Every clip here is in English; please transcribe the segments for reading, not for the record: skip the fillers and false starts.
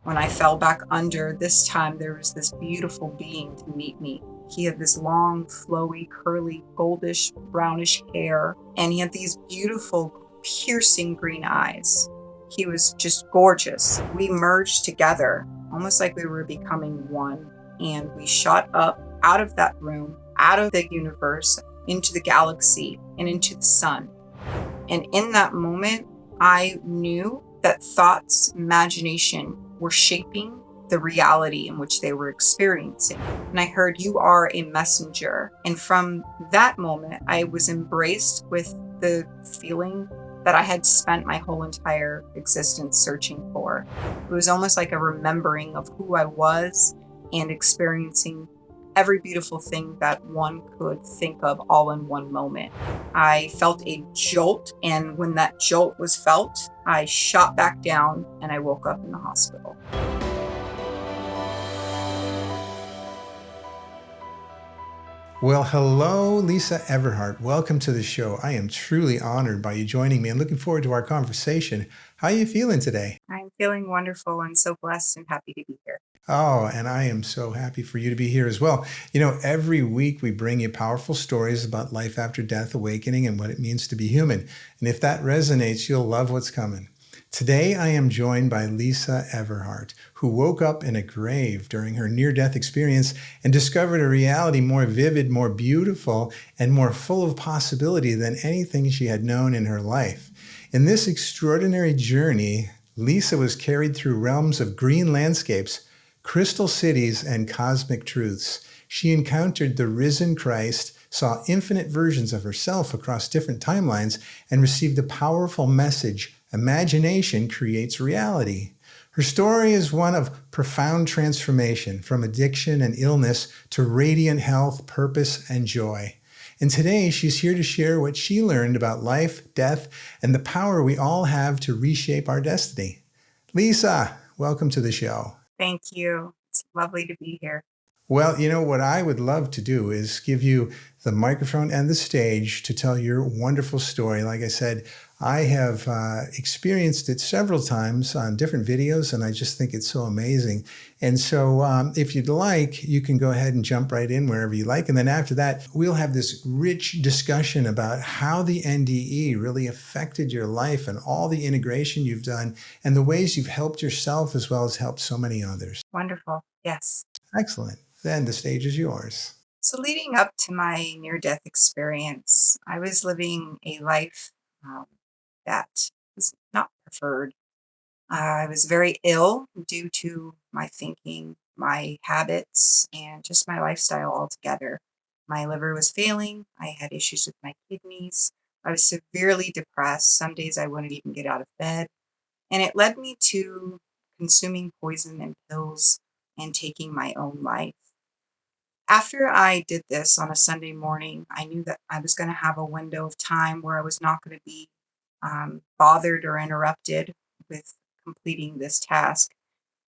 When I fell back under, this time there was this beautiful being to meet me. He had this long, flowy, curly, goldish, brownish hair, and he had these beautiful, piercing green eyes. He was just gorgeous. We merged together, almost like we were becoming one, and we shot up out of that room, out of the universe, into the galaxy, and into the sun. And in that moment, I knew that thoughts, imagination were shaping the reality in which they were experiencing. And I heard, "You are a messenger." And from that moment, I was embraced with the feeling that I had spent my whole entire existence searching for. It was almost like a remembering of who I was and experiencing every beautiful thing that one could think of all in one moment. I felt a jolt, and when that jolt was felt, I shot back down and I woke up in the hospital. Well, hello, Lisa Everhart. Welcome to the show. I am truly honored by you joining me and looking forward to our conversation. How are you feeling today? I'm feeling wonderful and so blessed and happy to be here. Oh, and I am so happy for you to be here as well. Every week we bring you powerful stories about life after death, awakening, and what it means to be human. And if that resonates, you'll love what's coming. Today, I am joined by Lisa Everhart, who woke up in a grave during her near-death experience and discovered a reality more vivid, more beautiful, and more full of possibility than anything she had known in her life. In this extraordinary journey, Lisa was carried through realms of green landscapes, crystal cities, and cosmic truths. She encountered the risen Christ, saw infinite versions of herself across different timelines, and received a powerful message: imagination creates reality. Her story is one of profound transformation from addiction and illness to radiant health, purpose, and joy. And today she's here to share what she learned about life, death, and the power we all have to reshape our destiny. Lisa, welcome to the show. Thank you. It's lovely to be here. Well, what I would love to do is give you the microphone and the stage to tell your wonderful story. Like I said, I have experienced it several times on different videos, and I just think it's so amazing. And so if you'd like, you can go ahead and jump right in wherever you like. And then after that, we'll have this rich discussion about how the NDE really affected your life and all the integration you've done and the ways you've helped yourself as well as helped so many others. Wonderful. Yes. Excellent. Then the stage is yours. So, leading up to my near death experience, I was living a life um, that was not preferred. I was very ill due to my thinking, my habits, and just my lifestyle altogether. My liver was failing. I had issues with my kidneys. I was severely depressed. Some days I wouldn't even get out of bed. And it led me to consuming poison and pills and taking my own life. After I did this on a Sunday morning, I knew that I was going to have a window of time where I was not going to be bothered or interrupted with completing this task.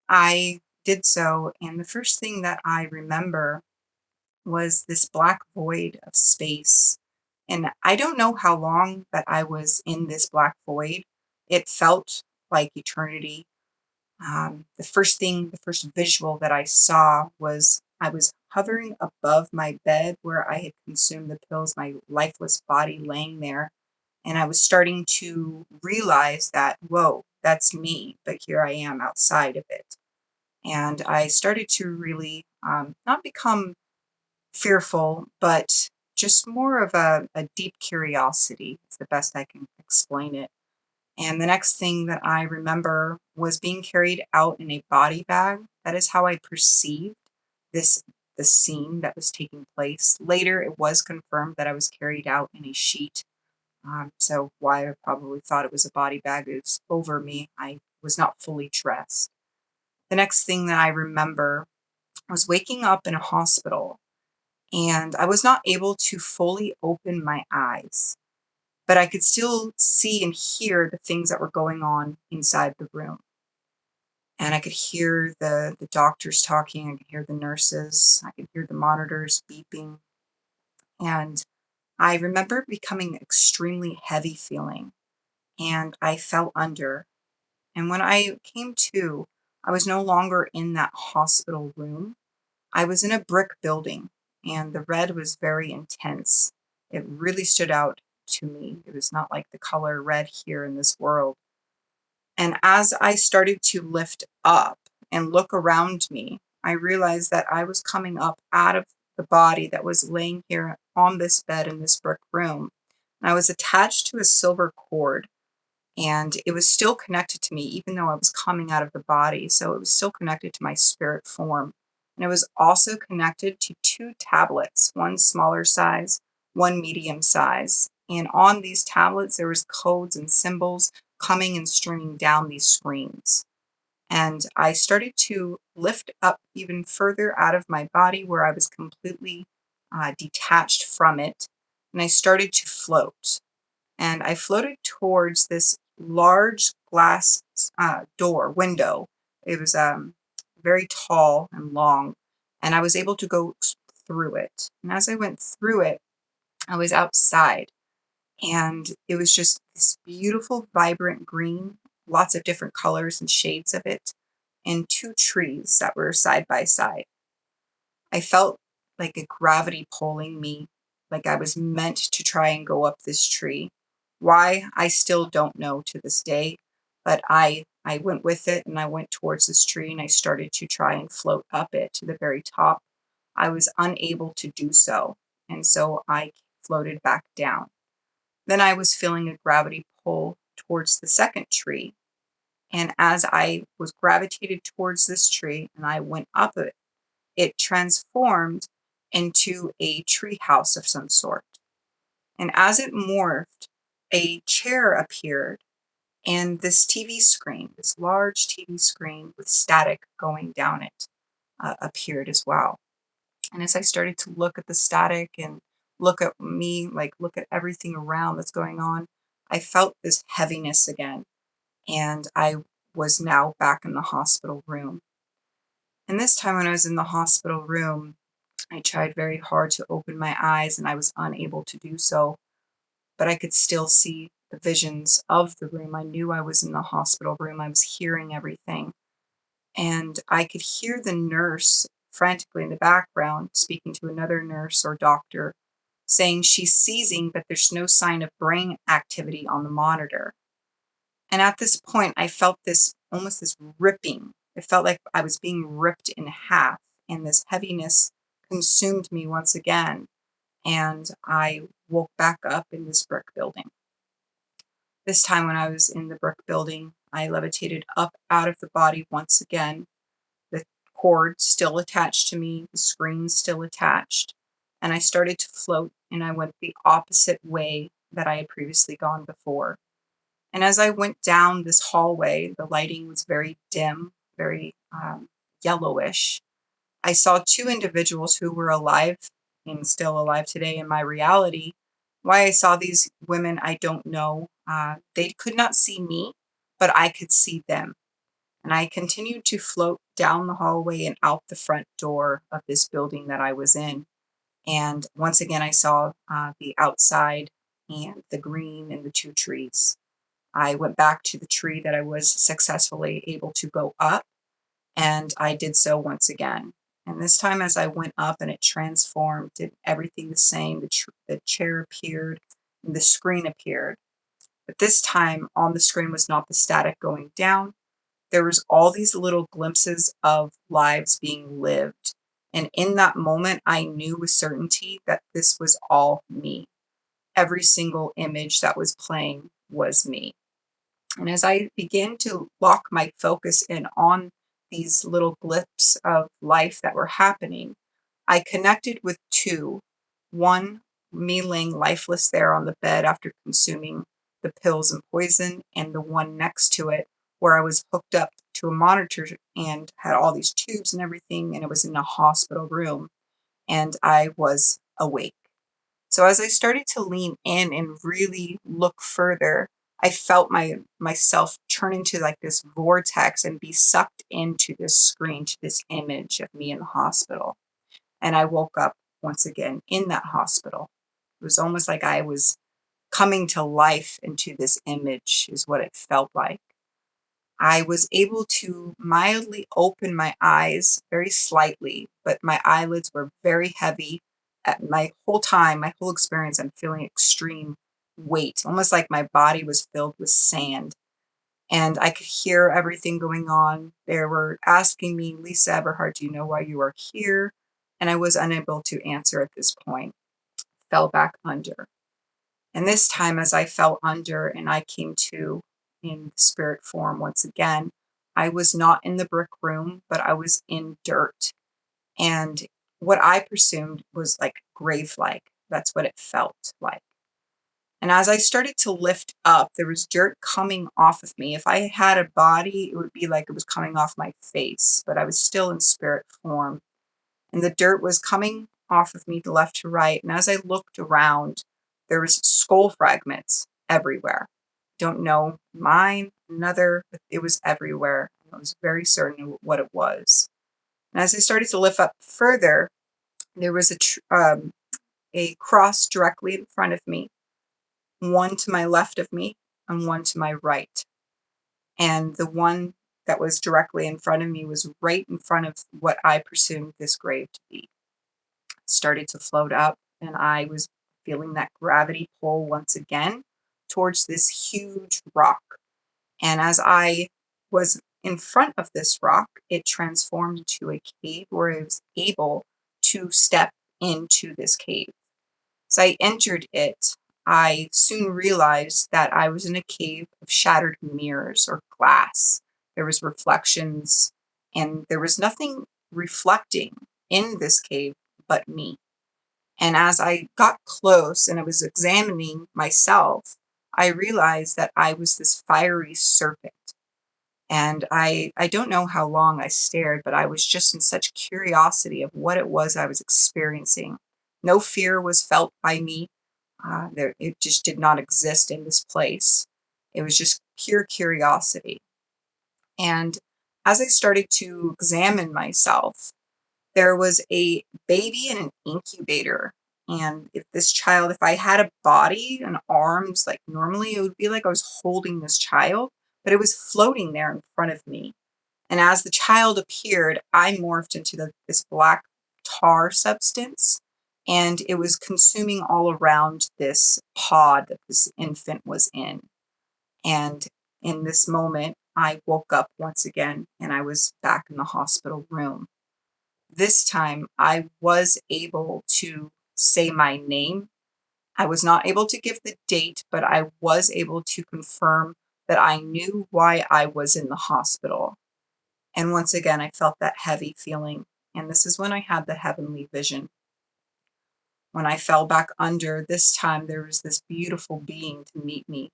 I did so, and the first thing that I remember was this black void of space. And I don't know how long that I was in this black void. It felt like eternity. The first visual that I saw was I was hovering above my bed where I had consumed the pills, my lifeless body laying there. And I was starting to realize that, whoa, that's me, but here I am outside of it. And I started to really not become fearful, but just more of a deep curiosity is the best I can explain it. And the next thing that I remember was being carried out in a body bag. That is how I perceived this the scene that was taking place. Later, it was confirmed that I was carried out in a sheet. So why I probably thought it was a body bag is over me. I was not fully dressed. The next thing that I remember was waking up in a hospital, and I was not able to fully open my eyes, but I could still see and hear the things that were going on inside the room. And I could hear the doctors talking, I could hear the nurses, I could hear the monitors beeping. And I remember becoming extremely heavy feeling, and I fell under. And when I came to, I was no longer in that hospital room. I was in a brick building, and the red was very intense. It really stood out to me. It was not like the color red here in this world. And as I started to lift up and look around me, I realized that I was coming up out of the body that was laying here on this bed in this brick room. And I was attached to a silver cord, and it was still connected to me, even though I was coming out of the body. So it was still connected to my spirit form. And it was also connected to two tablets, one smaller size, one medium size. And on these tablets, there was codes and symbols coming and streaming down these screens. And I started to lift up even further out of my body where I was completely detached from it. And I started to float. And I floated towards this large glass window. It was very tall and long, and I was able to go through it. And as I went through it, I was outside, and it was just this beautiful, vibrant green, lots of different colors and shades of it, and two trees that were side by side. I felt like a gravity pulling me, like I was meant to try and go up this tree. Why, I still don't know to this day, but I went with it and I went towards this tree and I started to try and float up it to the very top. I was unable to do so, and so I floated back down. Then I was feeling a gravity pull towards the second tree, and as I was gravitated towards this tree and I went up it, it transformed into a tree house of some sort. And as it morphed, a chair appeared and this TV screen, this large TV screen with static going down it, appeared as well. And as I started to look at the static and look at me, like look at everything around that's going on, I felt this heaviness again. And I was now back in the hospital room. And this time when I was in the hospital room, I tried very hard to open my eyes and I was unable to do so, but I could still see the visions of the room. I knew I was in the hospital room. I was hearing everything. And I could hear the nurse frantically in the background speaking to another nurse or doctor saying she's seizing, but there's no sign of brain activity on the monitor. And at this point, I felt this almost this ripping. It felt like I was being ripped in half, and this heaviness consumed me once again. And I woke back up in this brick building. This time, when I was in the brick building, I levitated up out of the body once again. The cord still attached to me, the screen still attached, and I started to float, and I went the opposite way that I had previously gone before. And as I went down this hallway, the lighting was very dim, very yellowish. I saw two individuals who were alive and still alive today in my reality. Why I saw these women, I don't know. They could not see me, but I could see them. And I continued to float down the hallway and out the front door of this building that I was in. And once again, I saw the outside and the green and the two trees. I went back to the tree that I was successfully able to go up, and I did so once again. And this time, as I went up and it transformed, did everything the same. The chair appeared, and the screen appeared. But this time, on the screen was not the static going down. There was all these little glimpses of lives being lived. And in that moment, I knew with certainty that this was all me. Every single image that was playing was me. And as I began to lock my focus in on these little glimpses of life that were happening, I connected with two. One, me laying lifeless there on the bed after consuming the pills and poison, and the one next to it, where I was hooked up to a monitor and had all these tubes and everything, and it was in a hospital room, and I was awake. So as I started to lean in and really look further, I felt myself turn into like this vortex and be sucked into this screen, to this image of me in the hospital. And I woke up once again in that hospital. It was almost like I was coming to life into this image, is what it felt like. I was able to mildly open my eyes very slightly, but my eyelids were very heavy. At my whole experience, I'm feeling extreme weight, almost like my body was filled with sand. And I could hear everything going on. They were asking me, Lisa Everhart, do you know why you are here? And I was unable to answer at this point. Fell back under. And this time, as I fell under and I came to in spirit form once again, I was not in the brick room, but I was in dirt. And what I presumed was like grave like. That's what it felt like. And as I started to lift up, there was dirt coming off of me. If I had a body, it would be like it was coming off my face, but I was still in spirit form. And the dirt was coming off of me to left to right. And as I looked around, there was skull fragments everywhere. Don't know mine, another, but it was everywhere. I was very certain of what it was. And as I started to lift up further, there was a cross directly in front of me, one to my left of me and one to my right. And the one that was directly in front of me was right in front of what I presumed this grave to be. Started to float up, and I was feeling that gravity pull once again towards this huge rock. And as I was in front of this rock, it transformed into a cave where I was able to step into this cave. As I entered it, I soon realized that I was in a cave of shattered mirrors or glass. There was reflections, and there was nothing reflecting in this cave but me. And as I got close and I was examining myself, I realized that I was this fiery serpent. And I don't know how long I stared, but I was just in such curiosity of what it was I was experiencing. No fear was felt by me. It just did not exist in this place. It was just pure curiosity. And as I started to examine myself, there was a baby in an incubator. And if I had a body and arms like normally, it would be like I was holding this child, but it was floating there in front of me. And as the child appeared, I morphed into this black tar substance, and it was consuming all around this pod that this infant was in. And in this moment, I woke up once again and I was back in the hospital room. This time, I was able to say my name. I was not able to give the date, but I was able to confirm that I knew why I was in the hospital. And once again, I felt that heavy feeling. And this is when I had the heavenly vision. When I fell back under, this time there was this beautiful being to meet me.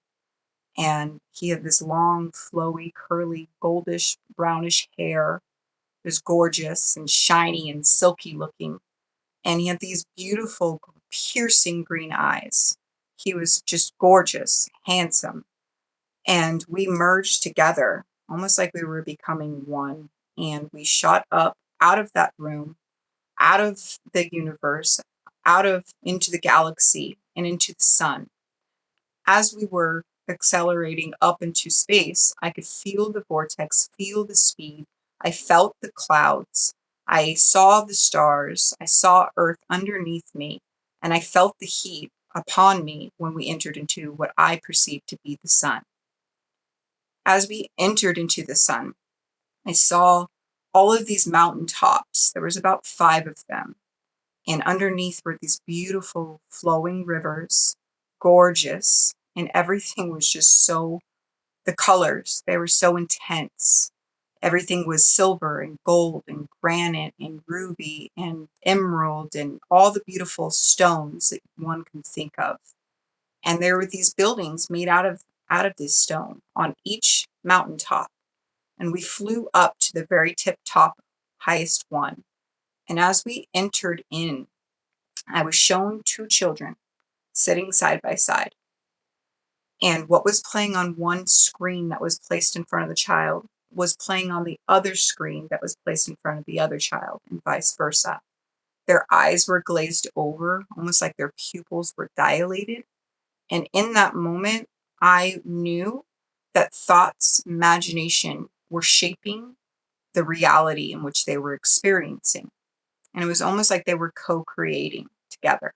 And he had this long, flowy, curly, goldish, brownish hair. It was gorgeous and shiny and silky looking. And he had these beautiful, piercing green eyes. He was just gorgeous, handsome. And we merged together, almost like we were becoming one. And we shot up out of that room, out of the universe, out of into the galaxy and into the sun. As we were accelerating up into space, I could feel the vortex, feel the speed. I felt the clouds. I saw the stars. I saw Earth underneath me, and I felt the heat upon me when we entered into what I perceived to be the sun. As we entered into the sun, I saw all of these mountain tops. There was about 5 of them. And underneath were these beautiful flowing rivers, gorgeous, and everything was just the colors, they were so intense. Everything was silver and gold and granite and ruby and emerald and all the beautiful stones that one can think of. And there were these buildings made out of this stone on each mountaintop. And we flew up to the very tip top, highest one. And as we entered in, I was shown 2 children sitting side by side. And what was playing on one screen that was placed in front of the child was playing on the other screen that was placed in front of the other child, and vice versa. Their eyes were glazed over, almost like their pupils were dilated. And in that moment, I knew that thoughts, imagination were shaping the reality in which they were experiencing. And it was almost like they were co creating together.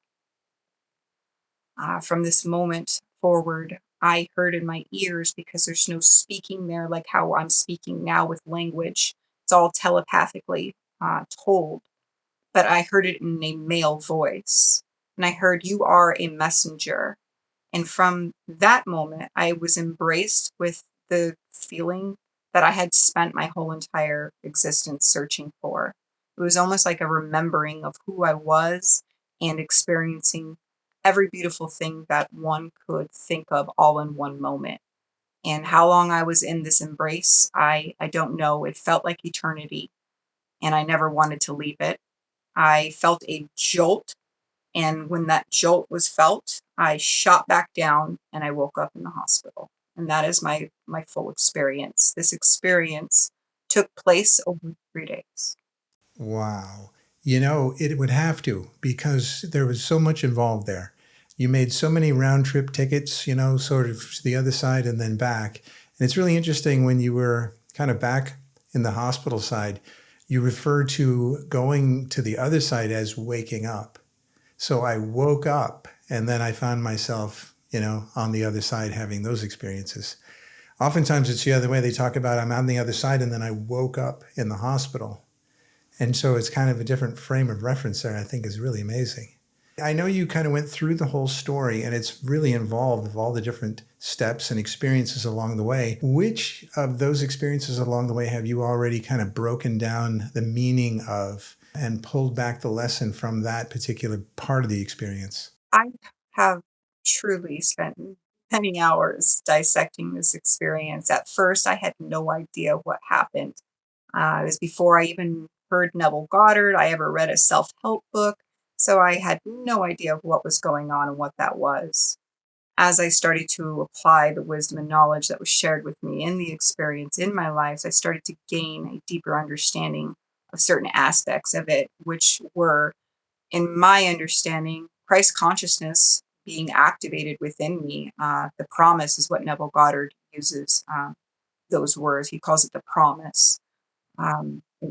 From this moment forward, I heard in my ears because there's no speaking there like how I'm speaking now with language. It's all telepathically told, but I heard it in a male voice. And I heard, "You are a messenger." And from that moment, I was embraced with the feeling that I had spent my whole entire existence searching for. It was almost like a remembering of who I was and experiencing every beautiful thing that one could think of all in one moment. And how long I was in this embrace, I don't know. It felt like eternity, and I never wanted to leave it. I felt a jolt, and when that jolt was felt, I shot back down and I woke up in the hospital. And that is my full experience. This experience took place over 3 days. Wow. You know, it would have to because there was so much involved there. You made so many round trip tickets, sort of to the other side and then back. And it's really interesting when you were kind of back in the hospital side, you refer to going to the other side as waking up. So I woke up and then I found myself, on the other side having those experiences. Oftentimes it's the other way. They talk about I'm on the other side and then I woke up in the hospital. And so it's kind of a different frame of reference there, I think is really amazing. I know you kind of went through the whole story and it's really involved with all the different steps and experiences along the way. Which of those experiences along the way have you already kind of broken down the meaning of and pulled back the lesson from that particular part of the experience? I have truly spent many hours dissecting this experience. At first, I had no idea what happened. It was before I even heard Neville Goddard, I ever read a self-help book, so I had no idea of what was going on and what that was. As I started to apply the wisdom and knowledge that was shared with me in the experience in my life, I started to gain a deeper understanding of certain aspects of it, which were, in my understanding, Christ consciousness being activated within me. The promise is what Neville Goddard uses, those words. He calls it the promise.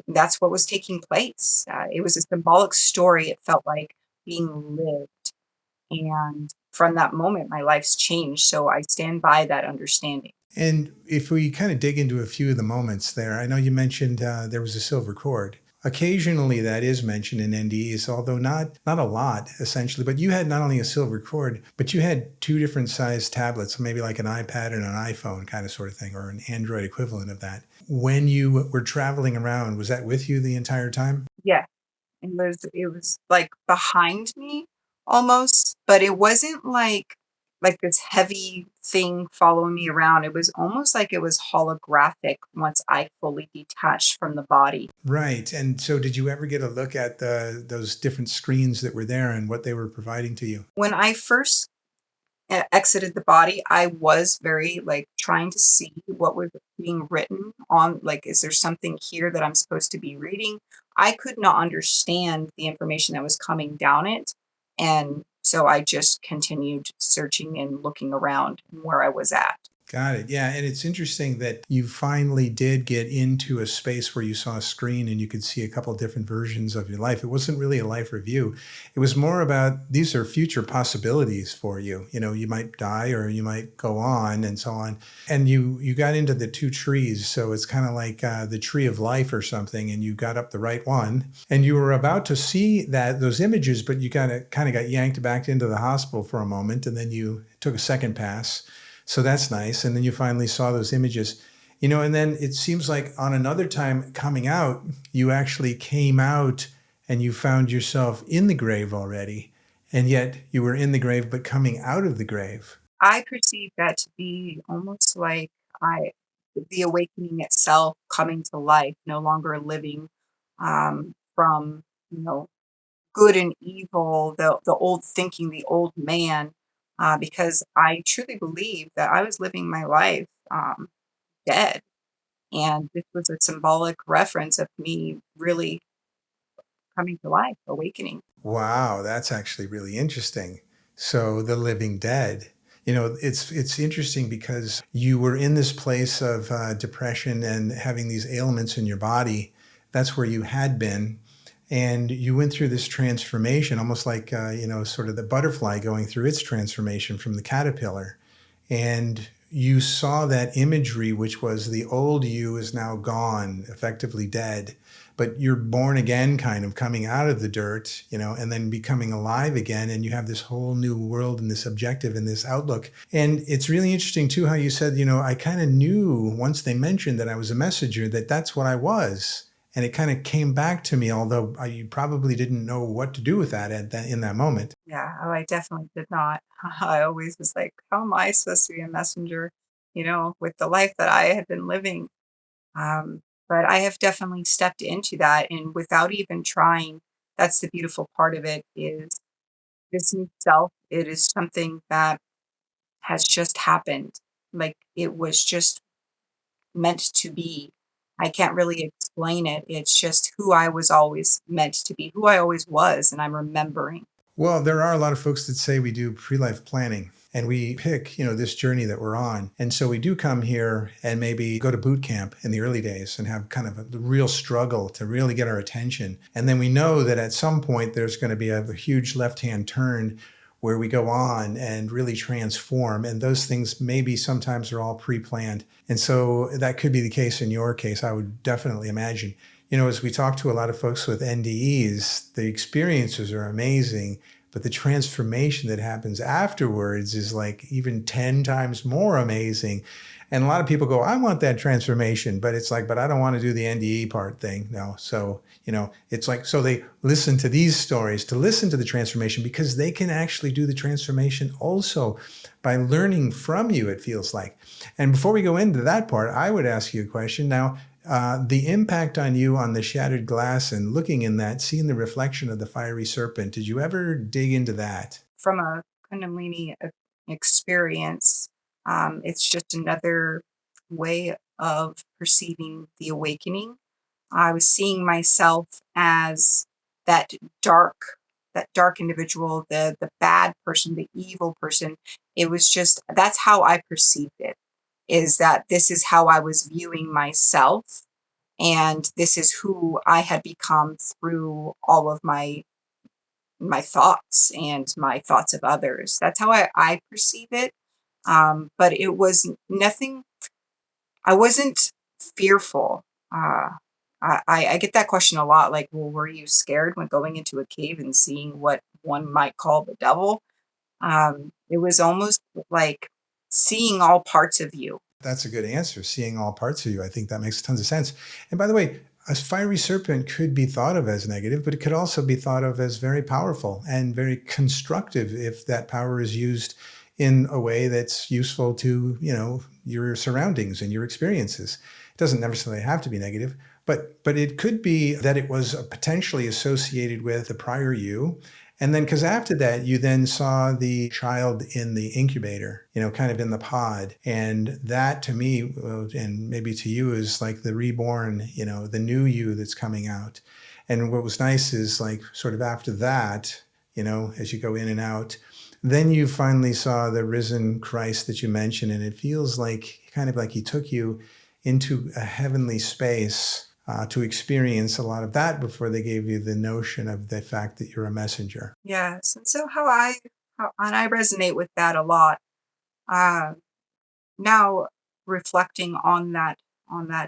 That's what was taking place. It was a symbolic story, it felt like, being lived. And from that moment, my life's changed. So I stand by that understanding. And if we kind of dig into a few of the moments there, I know you mentioned there was a silver cord. Occasionally, that is mentioned in NDEs, although not a lot, essentially. But you had not only a silver cord, but you had two different sized tablets, maybe like an iPad and an iPhone kind of sort of thing, or an Android equivalent of that. When you were traveling around, was that with you the entire time? Yeah. It was like behind me almost, but it wasn't like this heavy thing following me around. It was almost like it was holographic once I fully detached from the body. Right. And so, did you ever get a look at those different screens that were there and what they were providing to you? When I first exited the body, I was very, like, trying to see what was being written on, like, is there something here that I'm supposed to be reading? I could not understand the information that was coming down it, and so I just continued searching and looking around where I was at. Got it. Yeah. And it's interesting that you finally did get into a space where you saw a screen and you could see a couple of different versions of your life. It wasn't really a life review. It was more about these are future possibilities for you. You might die or you might go on and so on. And you got into the two trees. So it's kind of like the tree of life or something. And you got up the right one and you were about to see those images, but you kind of got yanked back into the hospital for a moment. And then you took a second pass, so that's nice. And then you finally saw those images, and then it seems like on another time coming out, you actually came out and you found yourself in the grave already. And yet you were in the grave, but coming out of the grave. I perceive that to be almost like I the awakening itself coming to life, no longer living, from, you know, good and evil, the old thinking, the old man, because I truly believe that I was living my life dead. And this was a symbolic reference of me really coming to life, awakening. Wow, that's actually really interesting. So the living dead. It's interesting because you were in this place of depression and having these ailments in your body. That's where you had been. And you went through this transformation, almost like, sort of the butterfly going through its transformation from the caterpillar. And you saw that imagery, which was the old you is now gone, effectively dead, but you're born again, kind of coming out of the dirt, and then becoming alive again. And you have this whole new world and this objective and this outlook. And it's really interesting too, how you said, I kind of knew once they mentioned that I was a messenger, that that's what I was. And it kind of came back to me, although you probably didn't know what to do with that in that moment. Yeah, oh, I definitely did not. I always was like, how am I supposed to be a messenger, with the life that I had been living? Um, but I have definitely stepped into that, and without even trying. That's the beautiful part of it, is this new self. It is something that has just happened. Like, it was just meant to be. I can't really explain it. It's just who I was always meant to be, who I always was, and I'm remembering. Well, there are a lot of folks that say we do pre-life planning and we pick, this journey that we're on. And so we do come here and maybe go to boot camp in the early days and have kind of a real struggle to really get our attention. And then we know that at some point there's going to be a huge left-hand turn where we go on and really transform. And those things maybe sometimes are all pre-planned. And so that could be the case in your case, I would definitely imagine. As we talk to a lot of folks with NDEs, the experiences are amazing, but the transformation that happens afterwards is like even 10 times more amazing. And a lot of people go, I want that transformation, but it's like, but I don't want to do the NDE part thing. No. So, it's like, so they listen to these stories to listen to the transformation, because they can actually do the transformation also by learning from you, it feels like. And before we go into that part, I would ask you a question now. The impact on you on the shattered glass and looking in that, seeing the reflection of the fiery serpent, did you ever dig into that? From a Kundalini experience, it's just another way of perceiving the awakening. I was seeing myself as that dark, that dark individual, the bad person, the evil person. It was just, that's how I perceived it. Is that this is how I was viewing myself, and this is who I had become through all of my thoughts and my thoughts of others. That's how I perceive it. But it was nothing. I wasn't fearful. Uh, I get that question a lot. Like, well, were you scared when going into a cave and seeing what one might call the devil? It was almost like seeing all parts of you. That's a good answer. Seeing all parts of you. I think that makes tons of sense. And by the way, a fiery serpent could be thought of as negative, but it could also be thought of as very powerful and very constructive if that power is used in a way that's useful to, your surroundings and your experiences. It doesn't necessarily have to be negative, but it could be that it was potentially associated with the prior you. And then, because after that, you then saw the child in the incubator, kind of in the pod. And that to me, and maybe to you, is like the reborn, the new you that's coming out. And what was nice is, like, sort of after that, as you go in and out, then you finally saw the risen Christ that you mentioned. And it feels like kind of like he took you into a heavenly space to experience a lot of that before they gave you the notion of the fact that you're a messenger. Yes, and so and I resonate with that a lot. Uh, Now, reflecting on that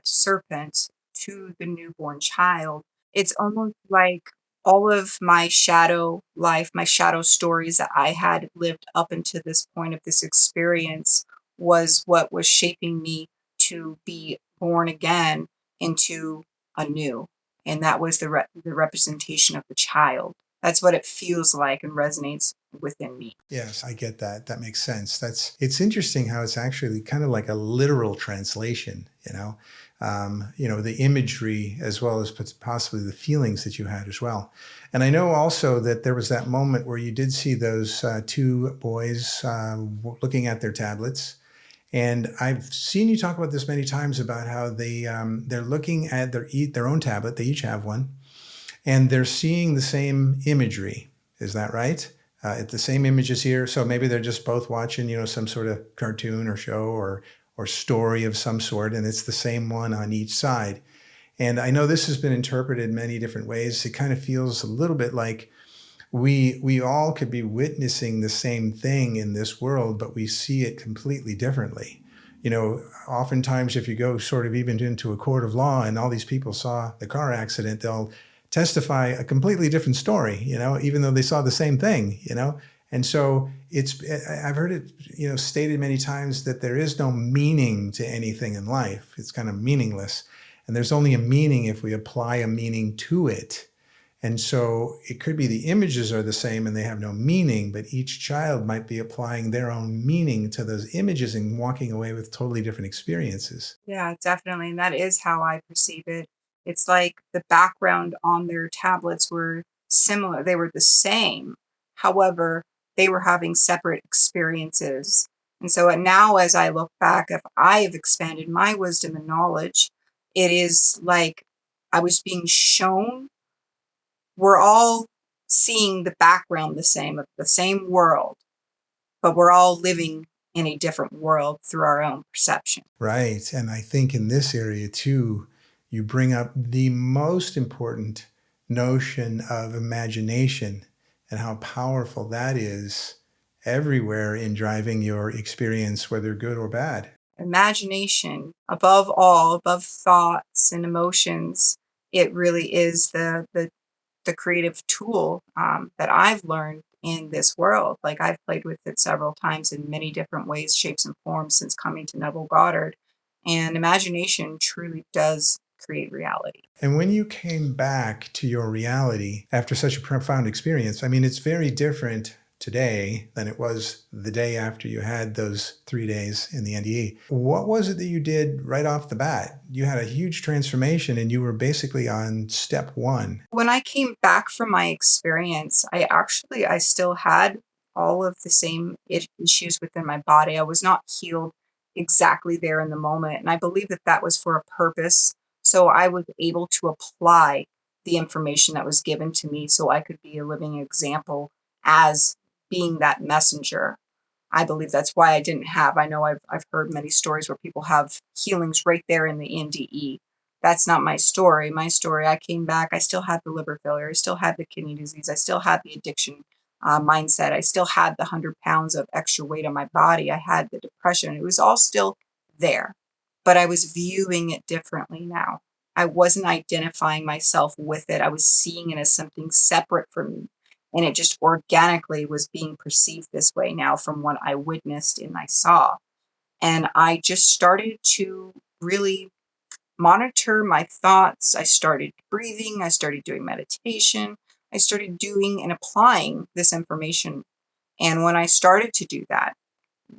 serpent to the newborn child, it's almost like all of my shadow life, my shadow stories that I had lived up until this point of this experience was what was shaping me to be born again into a new. And that was the representation of the child. That's what it feels like and resonates within me. Yes, I get that. That makes sense. It's interesting how it's actually kind of like a literal translation, the imagery as well as possibly the feelings that you had as well. And I know also that there was that moment where you did see those two boys looking at their tablets. And I've seen you talk about this many times about how they're looking at their own tablet. They each have one, and they're seeing the same imagery. Is that right? The same images here. So maybe they're just both watching, some sort of cartoon or show or story of some sort, and it's the same one on each side. And I know this has been interpreted many different ways. It kind of feels a little bit like we all could be witnessing the same thing in this world, but we see it completely differently. Oftentimes, if you go sort of even into a court of law and all these people saw the car accident, they'll testify a completely different story, even though they saw the same thing. And so I've heard it, stated many times that there is no meaning to anything in life. It's kind of meaningless. And there's only a meaning if we apply a meaning to it. And so it could be the images are the same and they have no meaning, but each child might be applying their own meaning to those images and walking away with totally different experiences. Yeah, definitely. And that is how I perceive it. It's like the background on their tablets were similar, they were the same. However, they were having separate experiences. And so now, as I look back, if I have expanded my wisdom and knowledge, it is like I was being shown we're all seeing the background the same, of the same world, but we're all living in a different world through our own perception. Right. And I think in this area too, you bring up the most important notion of imagination and how powerful that is everywhere in driving your experience, whether good or bad. Imagination, above all, above thoughts and emotions, it really is the creative tool that I've learned in this world. Like I've played with it several times in many different ways, shapes, and forms since coming to Neville Goddard. And imagination truly does create reality. And when you came back to your reality after such a profound experience, I mean, it's very different today than it was the day after you had those 3 days in the NDE. What was it that you did right off the bat? You had a huge transformation and you were basically on step one. When I came back from my experience, I still had all of the same issues within my body. I was not healed exactly there in the moment, and I believe that that was for a purpose. So I was able to apply the information that was given to me so I could be a living example as being that messenger. I believe that's why I know I've heard many stories where people have healings right there in the NDE. That's not my story. My story, I came back, I still had the liver failure, I still had the kidney disease, I still had the addiction mindset, I still had the 100 pounds of extra weight on my body, I had the depression. It was all still there, but I was viewing it differently now. I wasn't identifying myself with it. I was seeing it as something separate from me. And it just organically was being perceived this way now from what I witnessed and I saw. And I just started to really monitor my thoughts. I started breathing. I started doing meditation. I started doing and applying this information. And when I started to do that,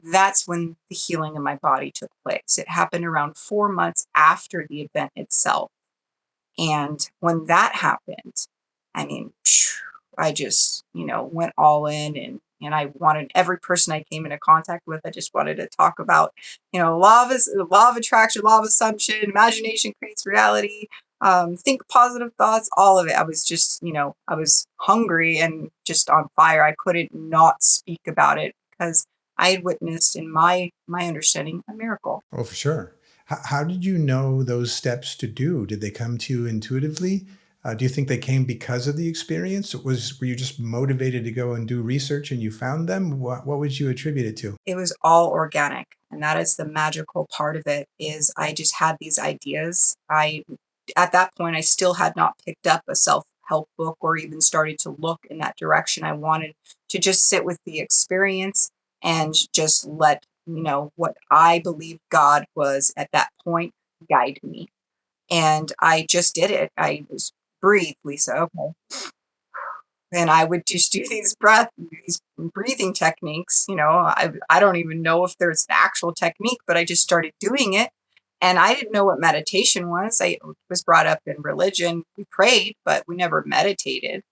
that's when the healing in my body took place. It happened around 4 months after the event itself. And when that happened, I mean, I just, went all in and I wanted every person I came into contact with, I just wanted to talk about, law of attraction, law of assumption, imagination creates reality, think positive thoughts, all of it. I was just, I was hungry and just on fire. I couldn't not speak about it because I had witnessed in my understanding a miracle. Oh, for sure. How did you know those steps to do? Did they come to you intuitively? Do you think they came because of the experience? Were you just motivated to go and do research and you found them? What would you attribute it to? It was all organic, and that is the magical part of it. Is I just had these ideas. I At that point I still had not picked up a self-help book or even started to look in that direction. I wanted to just sit with the experience and just let what I believe God was at that point guide me. And I just did it. I was breathe, Lisa. Okay. And I would just do these breathing techniques. I don't even know if there's an actual technique, but I just started doing it. And I didn't know what meditation was. I was brought up in religion. We prayed, but we never meditated.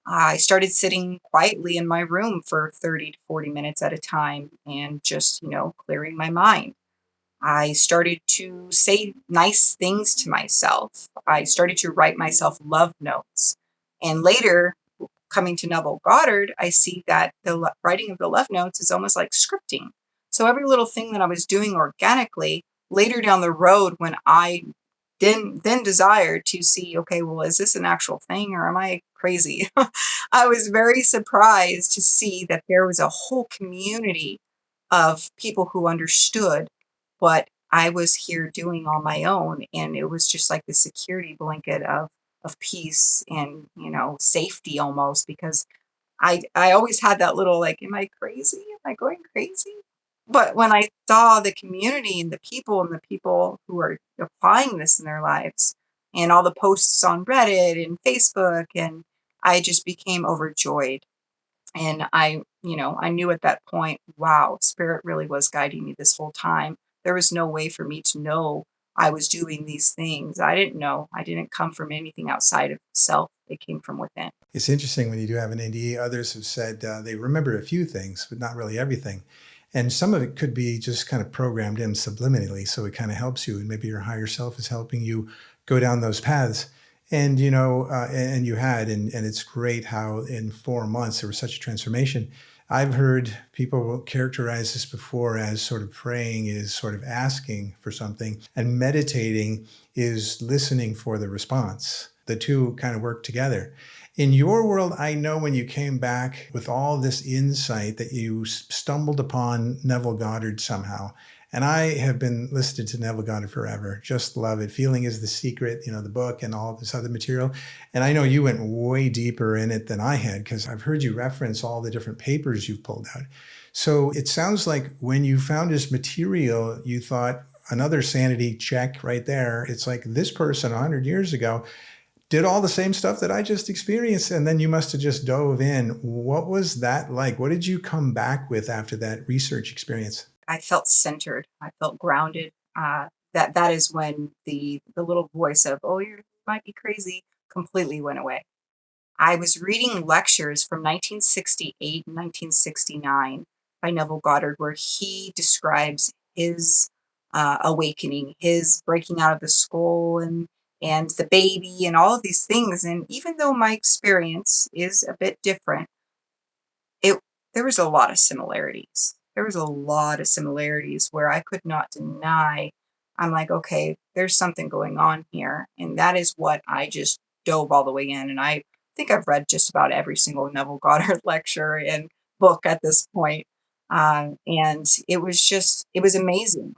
I started sitting quietly in my room for 30 to 40 minutes at a time and just, clearing my mind. I started to say nice things to myself. I started to write myself love notes. And later, coming to Neville Goddard, I see that the writing of the love notes is almost like scripting. So every little thing that I was doing organically later down the road, when I then desired to see, okay, well, is this an actual thing or am I crazy? I was very surprised to see that there was a whole community of people who understood what I was here doing on my own. And it was just like the security blanket of peace and, safety almost, because I always had that little like, am I crazy? Am I going crazy? But when I saw the community and the people who are applying this in their lives and all the posts on Reddit and Facebook, and I just became overjoyed. And I knew at that point, wow, spirit really was guiding me this whole time. There was no way for me to know I was doing these things. I didn't know. I didn't come from anything outside of self. It came from within. It's interesting when you do have an NDE. Others have said they remember a few things, but not really everything. And some of it could be just kind of programmed in subliminally. So it kind of helps you. And maybe your higher self is helping you go down those paths. And, and you had, and it's great how in 4 months there was such a transformation. I've heard people characterize this before as sort of praying is sort of asking for something, and meditating is listening for the response. The two kind of work together. In your world, I know when you came back with all this insight that you stumbled upon Neville Goddard somehow. And I have been listening to Neville Goddard forever. Just love it. Feeling is the secret, the book and all this other material. And I know you went way deeper in it than I had, because I've heard you reference all the different papers you've pulled out. So it sounds like when you found this material, you thought another sanity check right there. It's like this person 100 years ago did all the same stuff that I just experienced. And then you must have just dove in. What was that like? What did you come back with after that research experience? I felt centered. I felt grounded. That is when the little voice of, oh, you might be crazy, completely went away. I was reading lectures from 1968 and 1969 by Neville Goddard, where he describes his awakening, his breaking out of the skull, and the baby and all of these things. And even though my experience is a bit different, it there was a lot of similarities. There was a lot of similarities where I could not deny. I'm like, okay, there's something going on here. And that is what I just dove all the way in. And I think I've read just about every single Neville Goddard lecture and book at this point. And it was amazing.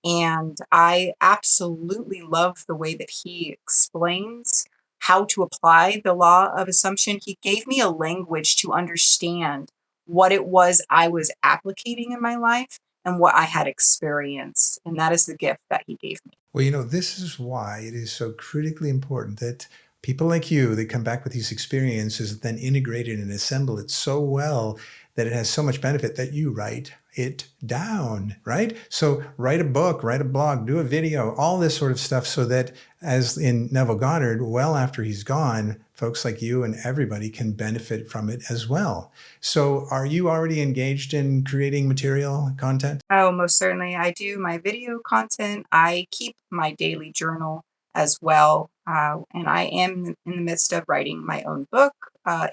And I absolutely love the way that he explains how to apply the law of assumption. He gave me a language to understand what it was I was applicating in my life and what I had experienced. And that is the gift that he gave me. Well, this is why it is so critically important that people like you that come back with these experiences then integrate it and assemble it so well that it has so much benefit that you write it down, right? So write a book, write a blog, do a video, all this sort of stuff, so that as in Neville Goddard, well after he's gone, folks like you and everybody can benefit from it as well. So are you already engaged in creating material content? Oh, most certainly. I do my video content. I keep my daily journal as well. And I am in the midst of writing my own book,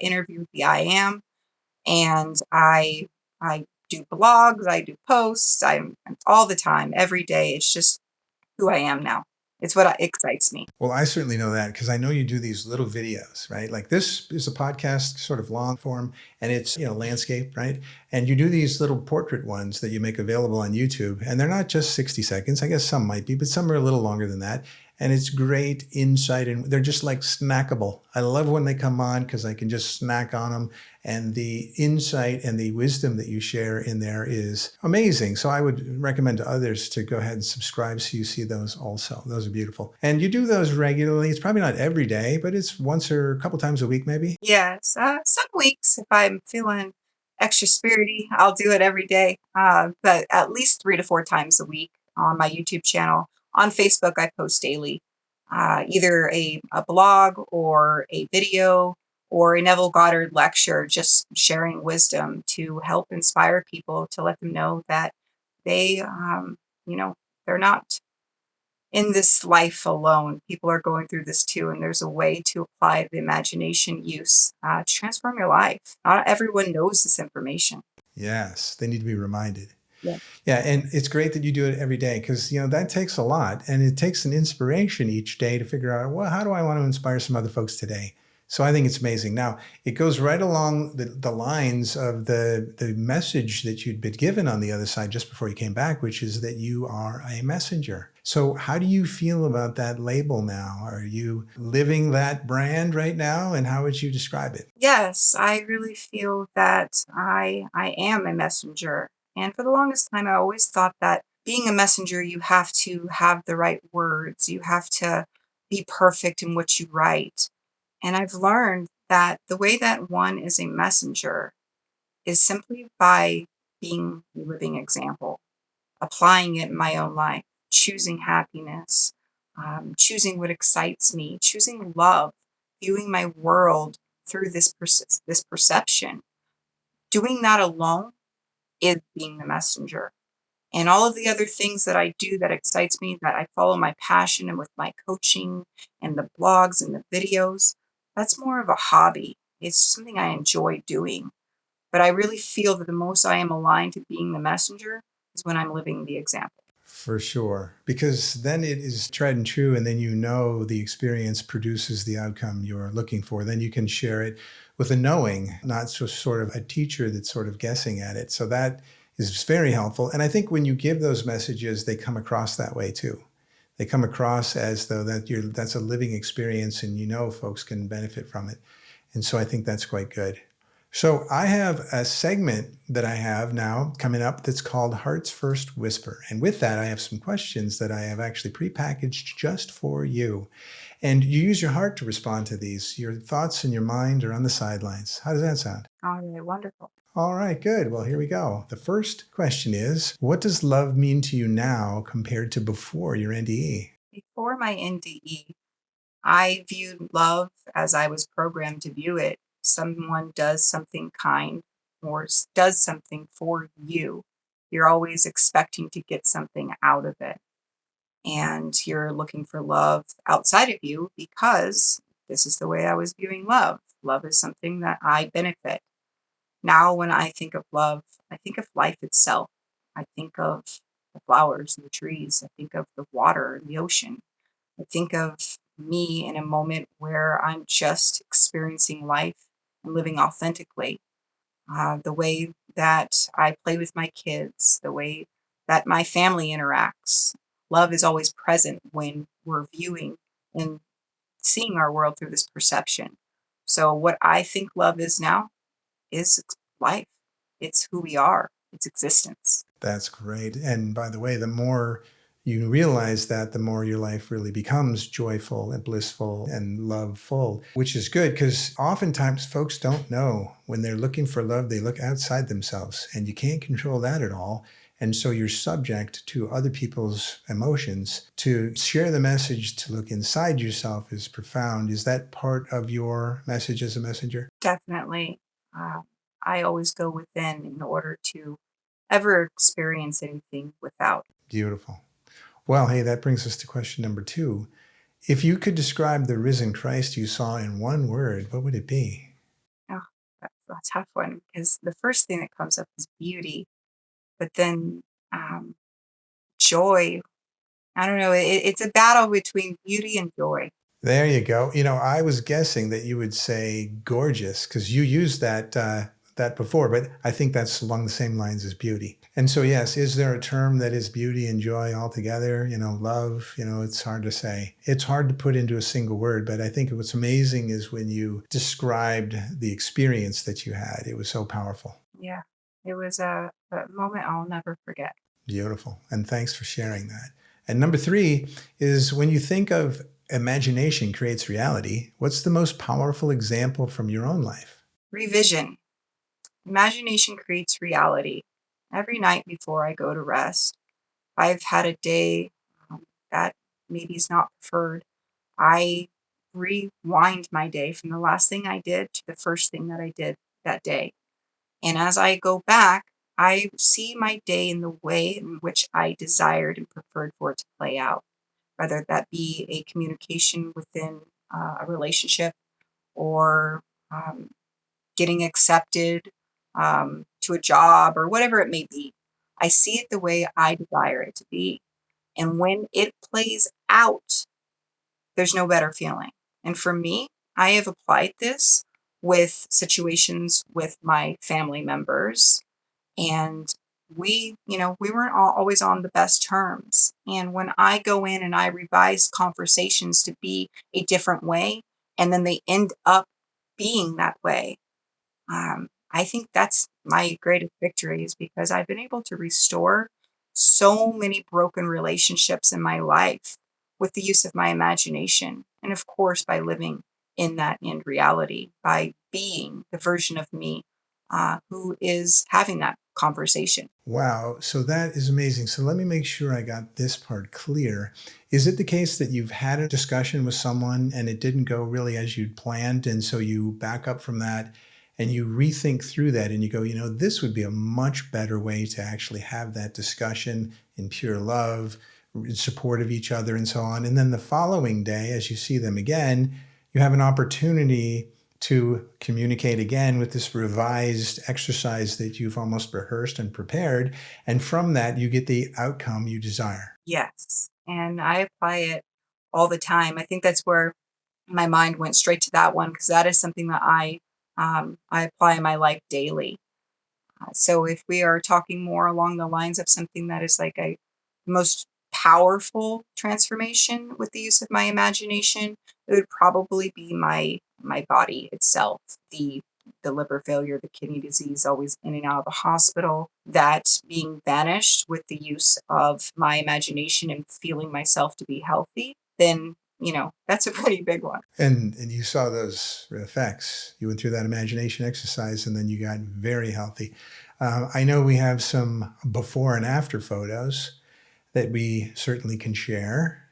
Interview with the I Am. And I do blogs, I do posts, I'm all the time, every day. It's just who I am now. It's what excites me. Well, I certainly know that because I know you do these little videos, right? Like this is a podcast, sort of long form, and it's, landscape, right? And you do these little portrait ones that you make available on YouTube, and they're not just 60 seconds. I guess some might be, but some are a little longer than that. And it's great insight, and they're just like snackable. I love when they come on because I can just snack on them. And the insight and the wisdom that you share in there is amazing. So I would recommend to others to go ahead and subscribe so you see those also. Those are beautiful. And you do those regularly. It's probably not every day, but it's once or a couple times a week, maybe. Yes, some weeks, if I'm feeling extra spirity, I'll do it every day. But at least 3 to 4 times a week on my YouTube channel. On Facebook, I post daily, either a blog or a video or a Neville Goddard lecture, just sharing wisdom to help inspire people, to let them know that they, they're not in this life alone. People are going through this too, and there's a way to apply the imagination use to transform your life. Not everyone knows this information. Yes, they need to be reminded. Yeah. Yeah, and it's great that you do it every day because that takes a lot, and it takes an inspiration each day to figure out, well, how do I want to inspire some other folks today? So I think it's amazing. Now it goes right along the lines of the message that you'd been given on the other side just before you came back, which is that you are a messenger. So how do you feel about that label now? Are you living that brand right now, and how would you describe it? Yes, I really feel that I am a messenger. And for the longest time, I always thought that being a messenger, you have to have the right words. You have to be perfect in what you write. And I've learned that the way that one is a messenger is simply by being a living example, applying it in my own life, choosing happiness, choosing what excites me, choosing love, viewing my world through this perception. Doing that alone is being the messenger. And all of the other things that I do that excites me, that I follow my passion and with my coaching and the blogs and the videos, that's more of a hobby. It's something I enjoy doing. But I really feel that the most I am aligned to being the messenger is when I'm living the example. For sure. Because then it is tried and true, and then the experience produces the outcome you're looking for. Then you can share it with a knowing, not so sort of a teacher that's sort of guessing at it. So that is very helpful. And I think when you give those messages, they come across that way too. They come across as though that's a living experience, and folks can benefit from it. And so I think that's quite good. So I have a segment that I have now coming up that's called Heart's First Whisper. And with that, I have some questions that I have actually prepackaged just for you. And you use your heart to respond to these. Your thoughts and your mind are on the sidelines. How does that sound? All right, wonderful. All right, good. Well, here we go. The first question is, what does love mean to you now compared to before your NDE? Before my NDE, I viewed love as I was programmed to view it. Someone does something kind or does something for you. You're always expecting to get something out of it. And you're looking for love outside of you because this is the way I was viewing love. Love is something that I benefit. Now, when I think of love, I think of life itself. I think of the flowers and the trees. I think of the water and the ocean. I think of me in a moment where I'm just experiencing life and living authentically. The way that I play with my kids, the way that my family interacts. Love is always present when we're viewing and seeing our world through this perception. So, what I think love is now is life. It's who we are, it's existence. That's great. And by the way, the more you realize that, the more your life really becomes joyful and blissful and loveful, which is good because oftentimes folks don't know when they're looking for love, they look outside themselves and you can't control that at all. And so you're subject to other people's emotions. To share the message to look inside yourself is profound. Is that part of your message as a messenger? Definitely. Uh, I always go within in order to ever experience anything without. Beautiful. Well, hey, that brings us to question number two. If you could describe the risen Christ you saw in one word, what would it be? Oh, that's a tough one because the first thing that comes up is beauty, but then um, joy. I don't know. It's a battle between beauty and joy. There you go. I was guessing that you would say gorgeous because you used that before, but I think that's along the same lines as beauty. And so, yes, is there a term that is beauty and joy all together? Love. It's hard to say. It's hard to put into a single word, but I think what's amazing is when you described the experience that you had. It was so powerful. Yeah, it was a moment I'll never forget. Beautiful. And thanks for sharing that. And number three is when you think of imagination creates reality, what's the most powerful example from your own life? Revision. Imagination creates reality. Every night before I go to rest, I've had a day that maybe is not preferred. I rewind my day from the last thing I did to the first thing that I did that day. And as I go back, I see my day in the way in which I desired and preferred for it to play out. whether that be a communication within a relationship or um, getting accepted to a job or whatever it may be. I see it the way I desire it to be. And when it plays out, there's no better feeling. And for me, I have applied this with situations with my family members, and we weren't always on the best terms. And when I go in and I revise conversations to be a different way, and then they end up being that way, I think that's my greatest victory is because I've been able to restore so many broken relationships in my life with the use of my imagination. And of course, by living in that end reality, by being the version of me who is having that conversation. Wow. So that is amazing. So let me make sure I got this part clear. Is it the case that you've had a discussion with someone and it didn't go really as you'd planned? And so you back up from that and you rethink through that and you go, this would be a much better way to actually have that discussion in pure love, in support of each other, and so on. And then the following day, as you see them again, you have an opportunity to communicate again with this revised exercise that you've almost rehearsed and prepared. And from that, you get the outcome you desire. Yes. And I apply it all the time. I think that's where my mind went straight to that one because that is something that I apply in my life daily. So if we are talking more along the lines of something that is like a most powerful transformation with the use of my imagination, it would probably be my body itself. The liver failure, the kidney disease, always in and out of the hospital, that being banished with the use of my imagination and feeling myself to be healthy, then that's a pretty big one. And you saw those effects. You went through that imagination exercise and then you got very healthy. I know we have some before and after photos that we certainly can share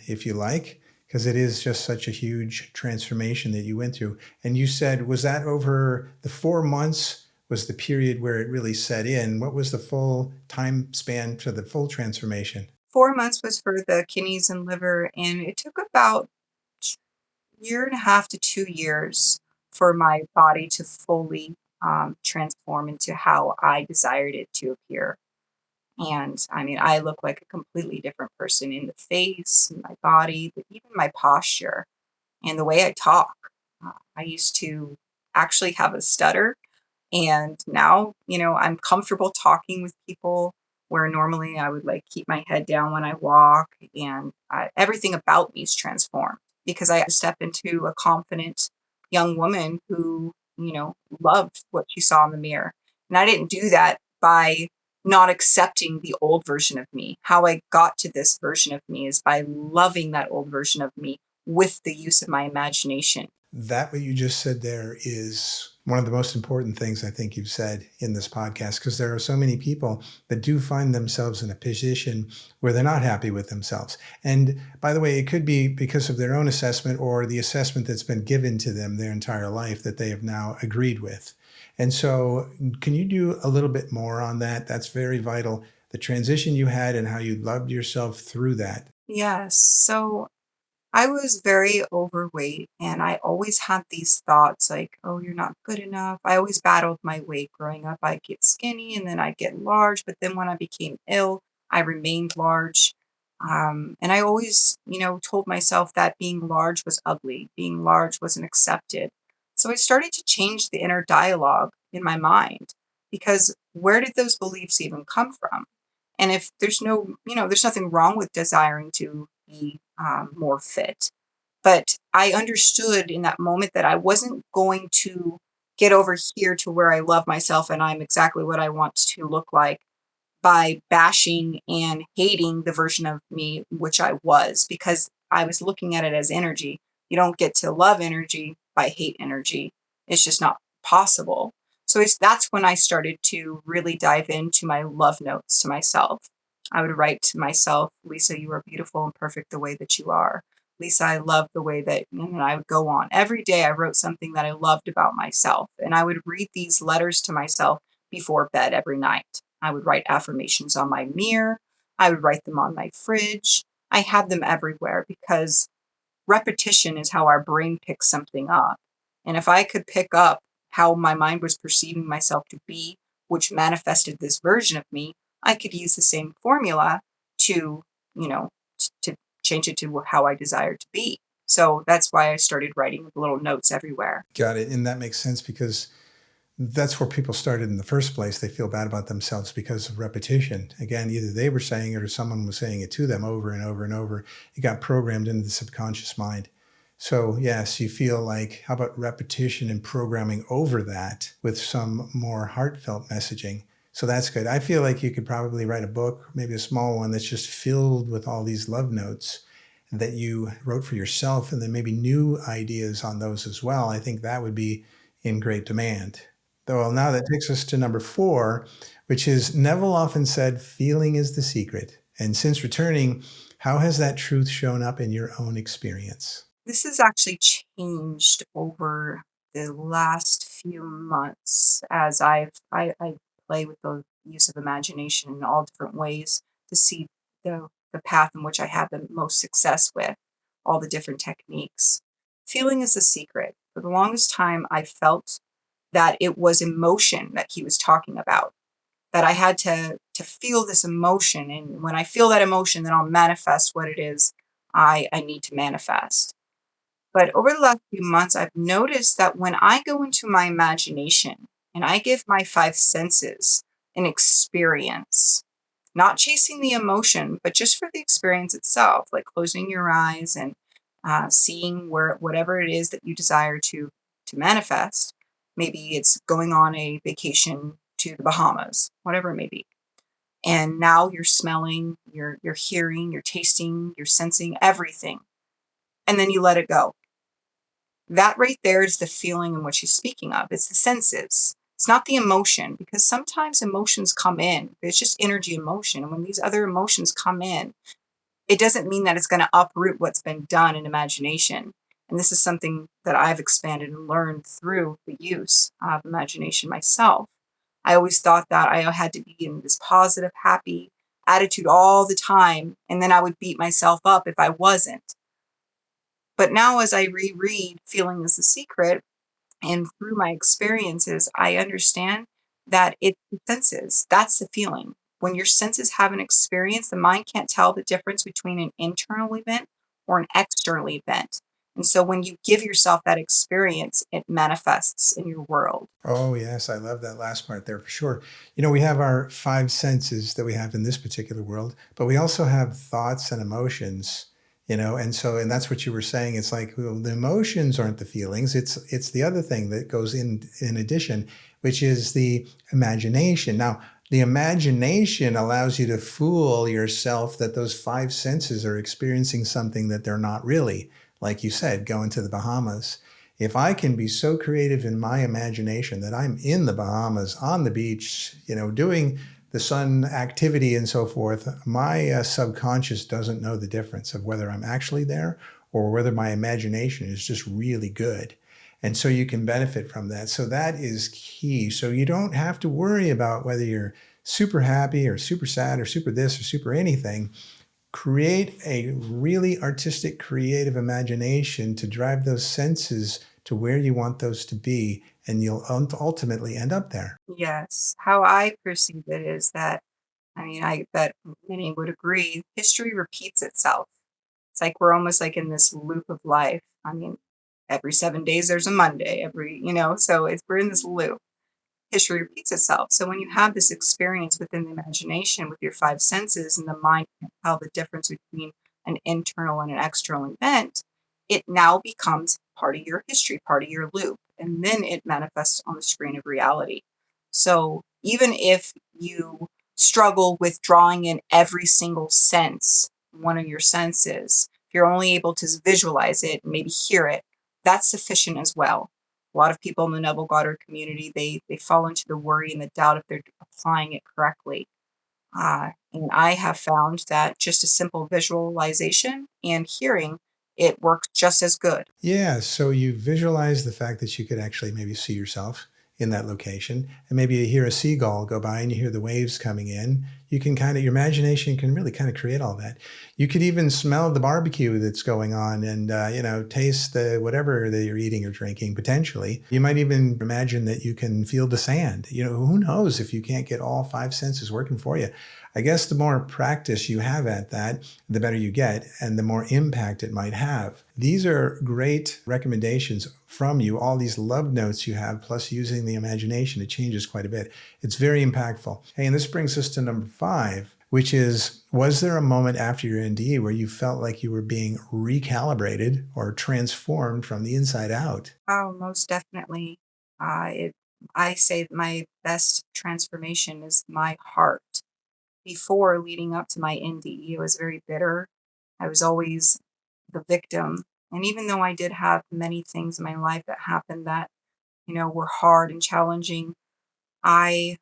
if you like, because it is just such a huge transformation that you went through. And you said, was that over the 4 months was the period where it really set in? What was the full time span for the full transformation? 4 months was for the kidneys and liver, and it took about year and a half to 2 years for my body to fully transform into how I desired it to appear. And I mean, I look like a completely different person in the face, in my body, but even my posture and the way I talk. I used to actually have a stutter, and now, I'm comfortable talking with people where normally I would like keep my head down when I walk, and everything about me is transformed because I step into a confident young woman who, loved what she saw in the mirror. And I didn't do that by not accepting the old version of me. How I got to this version of me is by loving that old version of me with the use of my imagination. That what you just said there is one of the most important things I think you've said in this podcast, because there are so many people that do find themselves in a position where they're not happy with themselves. And by the way, it could be because of their own assessment or the assessment that's been given to them their entire life that they have now agreed with. And so, can you do a little bit more on that? That's very vital. The transition you had and how you loved yourself through that. Yes. So I was very overweight and I always had these thoughts like, oh, you're not good enough. I always battled my weight growing up. I'd get skinny and then I'd get large. But then when I became ill, I remained large. And I always, told myself that being large was ugly, being large wasn't accepted. So I started to change the inner dialogue in my mind because where did those beliefs even come from? And if there's there's nothing wrong with desiring to be more fit. But I understood in that moment that I wasn't going to get over here to where I love myself and I'm exactly what I want to look like by bashing and hating the version of me which I was because I was looking at it as energy. You don't get to love energy by hate energy. It's just not possible. So that's when I started to really dive into my love notes to myself. I would write to myself, Lisa, you are beautiful and perfect the way that you are. Lisa, I love the way that, and I would go on. Every day I wrote something that I loved about myself. And I would read these letters to myself before bed every night. I would write affirmations on my mirror. I would write them on my fridge. I had them everywhere because repetition is how our brain picks something up. And if I could pick up how my mind was perceiving myself to be, which manifested this version of me, I could use the same formula to, you know, to change it to how I desire to be. So that's why I started writing with little notes everywhere. Got it. And that makes sense because that's where people started in the first place. They feel bad about themselves because of repetition. Again, either they were saying it or someone was saying it to them over and over and over. It got programmed into the subconscious mind. So, yes, you feel like, how about repetition and programming over that with some more heartfelt messaging? So that's good. I feel like you could probably write a book, maybe a small one that's just filled with all these love notes that you wrote for yourself, and then maybe new ideas on those as well. I think that would be in great demand. Well, now that takes us to number 4, which is Neville often said, feeling is the secret. And since returning, how has that truth shown up in your own experience? This has actually changed over the last few months as I play with the use of imagination in all different ways to see the path in which I have the most success with all the different techniques. Feeling is the secret. For the longest time, I felt that it was emotion that he was talking about, that I had to feel this emotion, and when I feel that emotion, then I'll manifest what it is I need to manifest. But over the last few months, I've noticed that when I go into my imagination and I give my five senses an experience, not chasing the emotion, but just for the experience itself, like closing your eyes and seeing where whatever it is that you desire to manifest. Maybe it's going on a vacation to the Bahamas, whatever it may be. And now you're smelling, you're hearing, you're tasting, you're sensing everything, and then you let it go. That right there is the feeling in what she's speaking of. It's the senses. It's not the emotion, because sometimes emotions come in. It's just energy emotion. And when these other emotions come in, it doesn't mean that it's going to uproot what's been done in imagination. And this is something that I've expanded and learned through the use of imagination myself. I always thought that I had to be in this positive, happy attitude all the time, and then I would beat myself up if I wasn't. But now, as I reread Feeling is the Secret, and through my experiences, I understand that it's the senses. That's the feeling. When your senses have an experience, the mind can't tell the difference between an internal event or an external event. And so when you give yourself that experience, it manifests in your world. Oh, yes, I love that last part there for sure. We have our five senses that we have in this particular world, but we also have thoughts and emotions, and that's what you were saying. It's like, well, the emotions aren't the feelings. It's the other thing that goes in addition, which is the imagination. Now, the imagination allows you to fool yourself that those five senses are experiencing something that they're not really. Like you said, going to the Bahamas. If I can be so creative in my imagination that I'm in the Bahamas on the beach, doing the sun activity and so forth, my subconscious doesn't know the difference of whether I'm actually there or whether my imagination is just really good. And so you can benefit from that. So that is key. So you don't have to worry about whether you're super happy or super sad or super this or super anything. Create a really artistic, creative imagination to drive those senses to where you want those to be, and you'll ultimately end up there. Yes. How I perceive it is that, I mean, I bet many would agree, history repeats itself. It's like we're almost like in this loop of life. I mean, every 7 days there's a Monday, so we're in this loop. History repeats itself. So when you have this experience within the imagination with your five senses and the mind can't tell the difference between an internal and an external event, it now becomes part of your history, part of your loop, and then it manifests on the screen of reality. So even if you struggle with drawing in every single sense, one of your senses, if you're only able to visualize it, maybe hear it, that's sufficient as well. A lot of people in the Neville Goddard community, they fall into the worry and the doubt if they're applying it correctly. And I have found that just a simple visualization and hearing, it works just as good. Yeah, so you visualize the fact that you could actually maybe see yourself in that location, and maybe you hear a seagull go by and you hear the waves coming in. You can kind of, your imagination can really kind of create all that. You could even smell the barbecue that's going on and, taste the whatever that you're eating or drinking potentially. You might even imagine that you can feel the sand. Who knows if you can't get all five senses working for you. I guess the more practice you have at that, the better you get and the more impact it might have. These are great recommendations from you. All these love notes you have, plus using the imagination, it changes quite a bit. It's very impactful. Hey, and this brings us to number 5, which is, was there a moment after your NDE where you felt like you were being recalibrated or transformed from the inside out? Oh, most definitely. I say that my best transformation is my heart. Before leading up to my NDE, I was very bitter. I was always the victim. And even though I did have many things in my life that happened that, were hard and challenging, I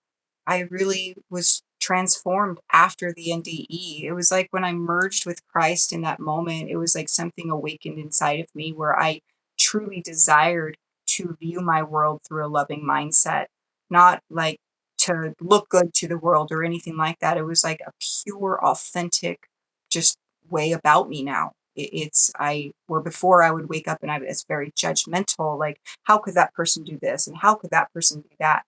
I really was transformed after the NDE. It was like when I merged with Christ in that moment, it was like something awakened inside of me where I truly desired to view my world through a loving mindset, not like to look good to the world or anything like that. It was like a pure, authentic, just way about me now. Where before I would wake up and I was very judgmental, like, how could that person do this? And how could that person do that?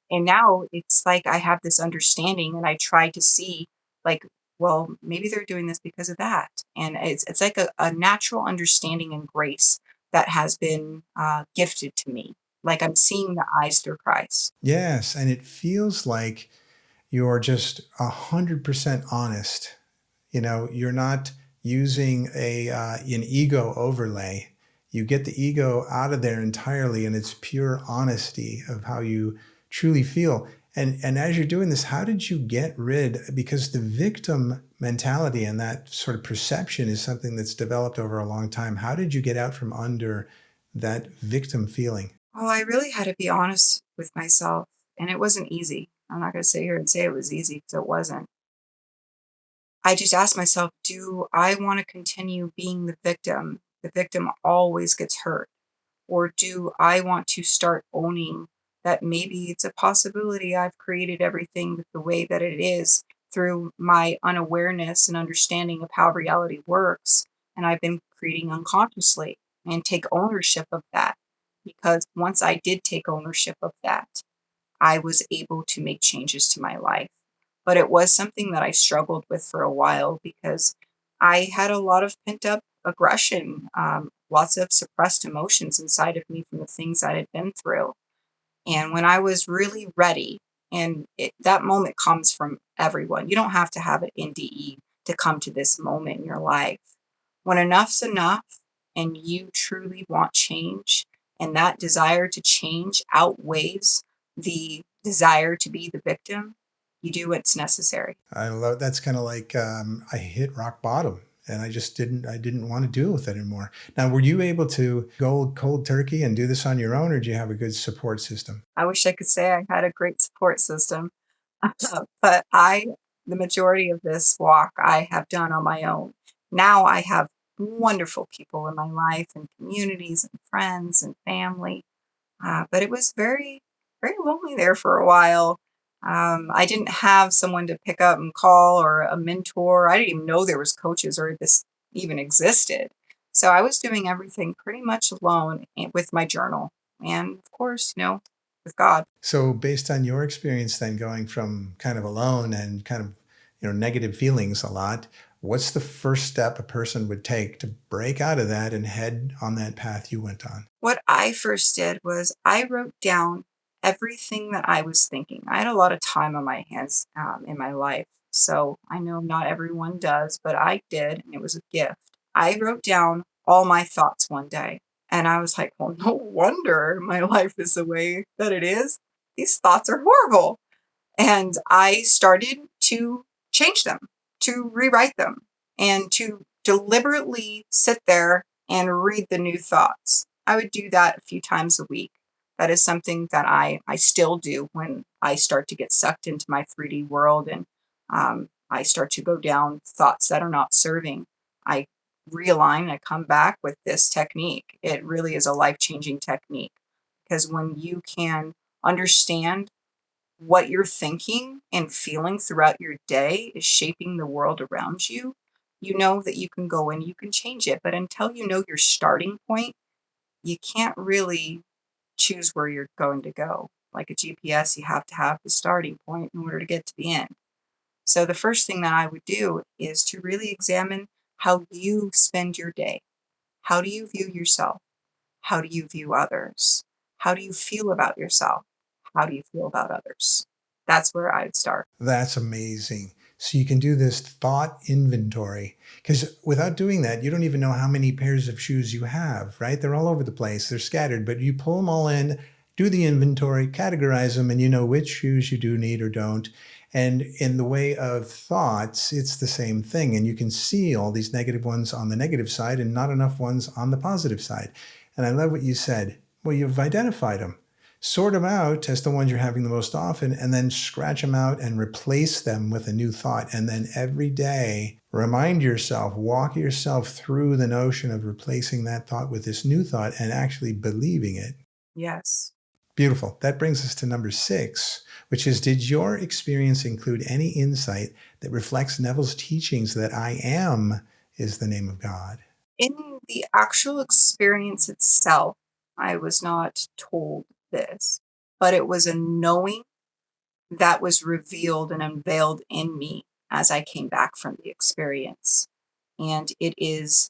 And now it's like I have this understanding and I try to see, like, well, maybe they're doing this because of that. And it's like a natural understanding and grace that has been gifted to me. Like I'm seeing the eyes through Christ. Yes, and it feels like you're just 100% honest. You're not using an ego overlay. You get the ego out of there entirely, and it's pure honesty of how you truly feel. And as you're doing this, how did you get rid? Because the victim mentality and that sort of perception is something that's developed over a long time. How did you get out from under that victim feeling? Well, I really had to be honest with myself, and it wasn't easy. I'm not going to sit here and say it was easy because it wasn't. I just asked myself, do I want to continue being the victim? The victim always gets hurt. Or do I want to start owning that maybe it's a possibility I've created everything the way that it is through my unawareness and understanding of how reality works, and I've been creating unconsciously, and take ownership of that. Because once I did take ownership of that, I was able to make changes to my life. But it was something that I struggled with for a while because I had a lot of pent up aggression, lots of suppressed emotions inside of me from the things I had been through. And when I was really ready, and that moment comes from everyone, you don't have to have an NDE to come to this moment in your life. When enough's enough and you truly want change, and that desire to change outweighs the desire to be the victim, you do what's necessary. I love that's kind of like I hit rock bottom and I didn't want to deal with it anymore. Now, were you able to go cold turkey and do this on your own, or do you have a good support system? I wish I could say I had a great support system, but the majority of this walk I have done on my own. Now I have wonderful people in my life and communities and friends and family. But it was very, very lonely there for a while. I didn't have someone to pick up and call or a mentor. I didn't even know there was coaches or this even existed. So I was doing everything pretty much alone with my journal, and of course, with God. So, based on your experience, then going from kind of alone and kind of negative feelings a lot, what's the first step a person would take to break out of that and head on that path you went on? What I first did was I wrote down everything that I was thinking. I had a lot of time on my hands in my life. So I know not everyone does, but I did, and it was a gift. I wrote down all my thoughts one day, and I was like, well, no wonder my life is the way that it is. These thoughts are horrible. And I started to change them, to rewrite them, and to deliberately sit there and read the new thoughts. I would do that a few times a week. That is something that I still do when I start to get sucked into my 3D world and I start to go down thoughts that are not serving. I realign, I come back with this technique. It really is a life changing technique because when you can understand what you're thinking and feeling throughout your day is shaping the world around you, you know that you can go and you can change it. But until you know your starting point, you can't really choose where you're going to go. Like a GPS, you have to have the starting point in order to get to the end. So the first thing that I would do is to really examine how you spend your day. How do you view yourself? How do you view others? How do you feel about yourself? How do you feel about others? That's where I'd start. That's amazing. So you can do this thought inventory because without doing that, you don't even know how many pairs of shoes you have, right? They're all over the place, they're scattered, but you pull them all in, do the inventory, categorize them, and you know which shoes you do need or don't. And in the way of thoughts, it's the same thing. And you can see all these negative ones on the negative side and not enough ones on the positive side. And I love what you said. Well, you've identified them, sort them out as the ones you're having the most often, and then scratch them out and replace them with a new thought. And then every day, remind yourself, walk yourself through the notion of replacing that thought with this new thought and actually believing it. Yes. Beautiful. That brings us to number 6, which is, did your experience include any insight that reflects Neville's teachings that I am is the name of God? In the actual experience itself, I was not told this, but it was a knowing that was revealed and unveiled in me as I came back from the experience. And it is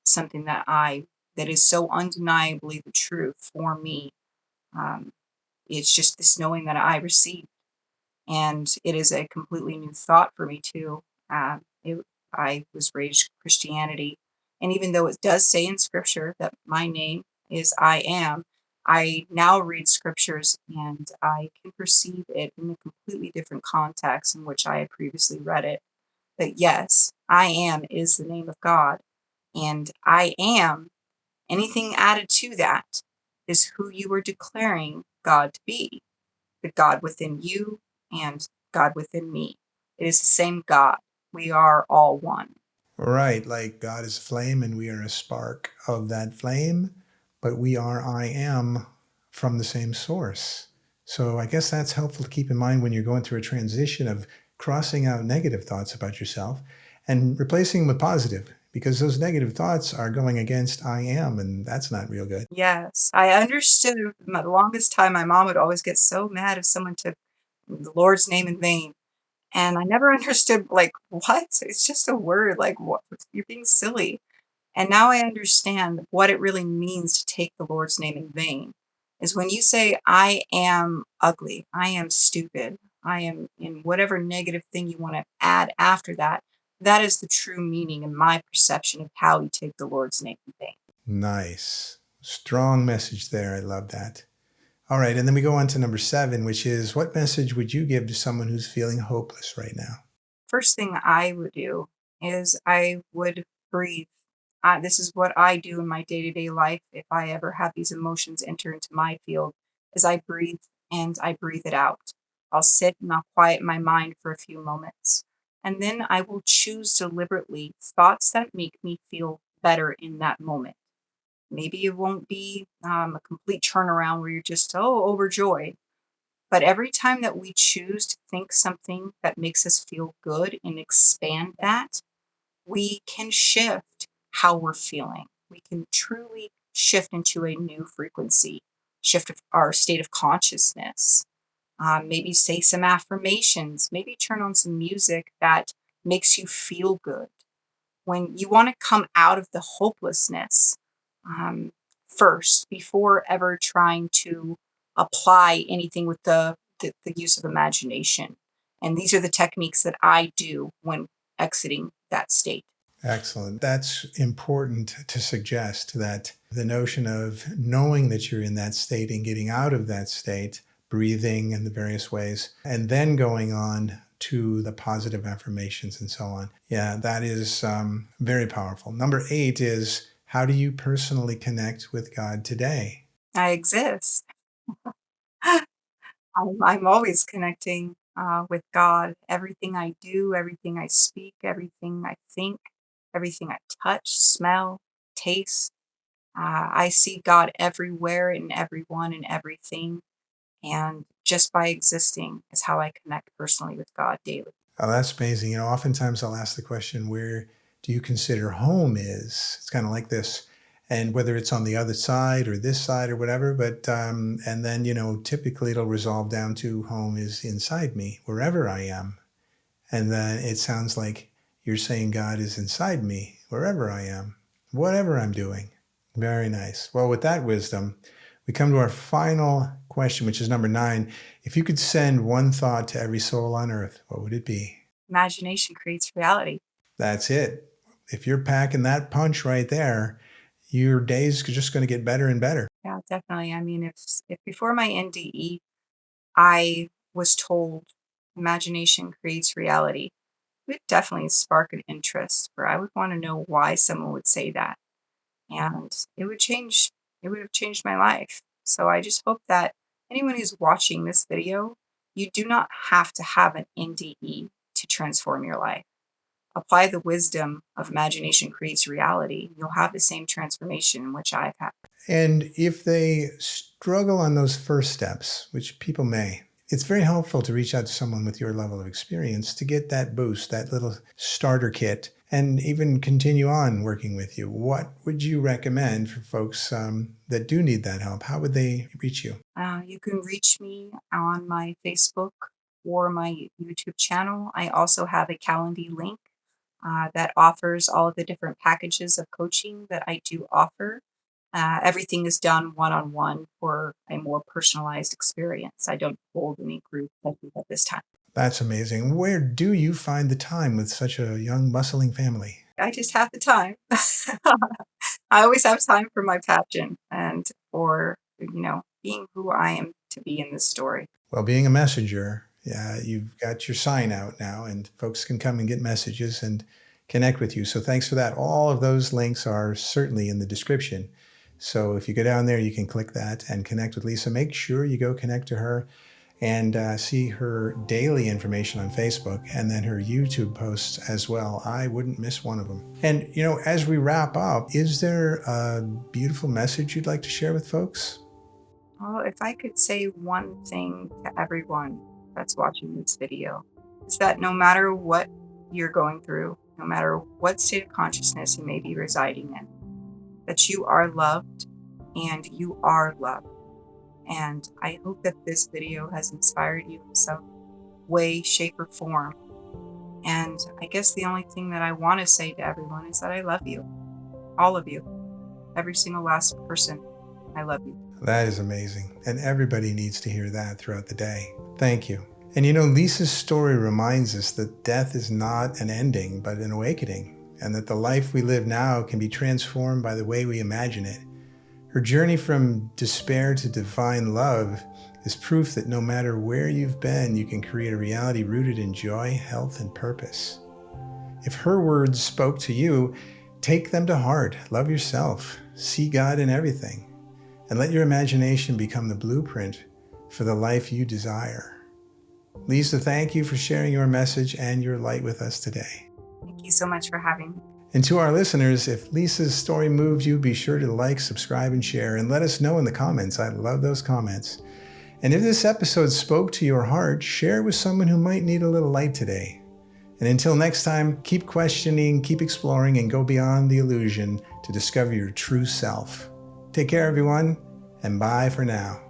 something that is so undeniably the truth for me. Um, it's just this knowing that I received, and it is a completely new thought for me too. I was raised Christianity, and even though it does say in Scripture that my name is I am, I now read Scriptures and I can perceive it in a completely different context in which I had previously read it. But yes, I am is the name of God, and I am, anything added to that is who you are declaring God to be, the God within you and God within me. It is the same God. We are all one. Right, like God is a flame and we are a spark of that flame, but we are I am from the same source. So I guess that's helpful to keep in mind when you're going through a transition of crossing out negative thoughts about yourself and replacing them with positive, because those negative thoughts are going against I am, and that's not real good. Yes, I understood the longest time my mom would always get so mad if someone took the Lord's name in vain. And I never understood, like, what? It's just a word. Like, what? You're being silly. And now I understand what it really means to take the Lord's name in vain. Is when you say, I am ugly, I am stupid, I am in whatever negative thing you want to add after that, that is the true meaning in my perception of how you take the Lord's name in vain. Nice. Strong message there. I love that. All right. And then we go on to number 7, which is, what message would you give to someone who's feeling hopeless right now? First thing I would do is I would breathe. This is what I do in my day-to-day life if I ever have these emotions enter into my field, is I breathe and I breathe it out. I'll sit and I'll quiet my mind for a few moments. And then I will choose deliberately thoughts that make me feel better in that moment. Maybe it won't be a complete turnaround where you're just, oh, overjoyed. But every time that we choose to think something that makes us feel good and expand that, we can shift how we're feeling. We can truly shift into a new frequency, shift our state of consciousness. Maybe say some affirmations, maybe turn on some music that makes you feel good. When you want to come out of the hopelessness um, first, before ever trying to apply anything with the use of imagination. And these are the techniques that I do when exiting that state. Excellent. That's important to suggest, that the notion of knowing that you're in that state and getting out of that state, breathing in the various ways, and then going on to the positive affirmations and so on. Yeah, that is very powerful. Number 8 is, how do you personally connect with God today? I exist. I'm always connecting with God. Everything I do, everything I speak, everything I think, everything I touch, smell, taste. I see God everywhere in everyone and everything. And just by existing is how I connect personally with God daily. Oh, that's amazing. Oftentimes I'll ask the question, where do you consider home is? It's kind of like this. And whether it's on the other side or this side or whatever, and then, typically it'll resolve down to home is inside me, wherever I am. And then it sounds like you're saying God is inside me, wherever I am, whatever I'm doing. Very nice. Well, with that wisdom, we come to our final question, which is number 9. If you could send one thought to every soul on earth, what would it be? Imagination creates reality. That's it. If you're packing that punch right there, your day's just going to get better and better. Yeah, definitely. I mean, if before my NDE, I was told imagination creates reality, it would definitely spark an interest where I would want to know why someone would say that. And it would have changed my life. So I just hope that anyone who's watching this video, you do not have to have an NDE to transform your life. Apply the wisdom of imagination creates reality. You'll have the same transformation which I've had. And if they struggle on those first steps, which people may, it's very helpful to reach out to someone with your level of experience to get that boost, that little starter kit, and even continue on working with you. What would you recommend for folks that do need that help? How would they reach you? You can reach me on my Facebook or my YouTube channel. I also have a Calendly link that offers all of the different packages of coaching that I do offer. Everything is done one-on-one for a more personalized experience. I don't hold any group at this time. That's amazing. Where do you find the time with such a young, bustling family? I just have the time. I always have time for my passion and for, being who I am to be in this story. Well, being a messenger, yeah, you've got your sign out now, and folks can come and get messages and connect with you. So thanks for that. All of those links are certainly in the description. So if you go down there, you can click that and connect with Lisa. Make sure you go connect to her and see her daily information on Facebook and then her YouTube posts as well. I wouldn't miss one of them. And, as we wrap up, is there a beautiful message you'd like to share with folks? Well, if I could say one thing to everyone that's watching this video, is that no matter what you're going through, no matter what state of consciousness you may be residing in, that you are loved and you are loved. And I hope that this video has inspired you in some way, shape, or form. And I guess the only thing that I want to say to everyone is that I love you. All of you. Every single last person. I love you. That is amazing. And everybody needs to hear that throughout the day. Thank you. And Lisa's story reminds us that death is not an ending, but an awakening, and that the life we live now can be transformed by the way we imagine it. Her journey from despair to divine love is proof that no matter where you've been, you can create a reality rooted in joy, health, and purpose. If her words spoke to you, take them to heart. Love yourself. See God in everything. And let your imagination become the blueprint for the life you desire. Lisa, thank you for sharing your message and your light with us today. Thank you so much for having me. And to our listeners, if Lisa's story moved you, be sure to like, subscribe, and share, and let us know in the comments. I love those comments. And if this episode spoke to your heart, share it with someone who might need a little light today. And until next time, keep questioning, keep exploring, and go beyond the illusion to discover your true self. Take care, everyone, and bye for now.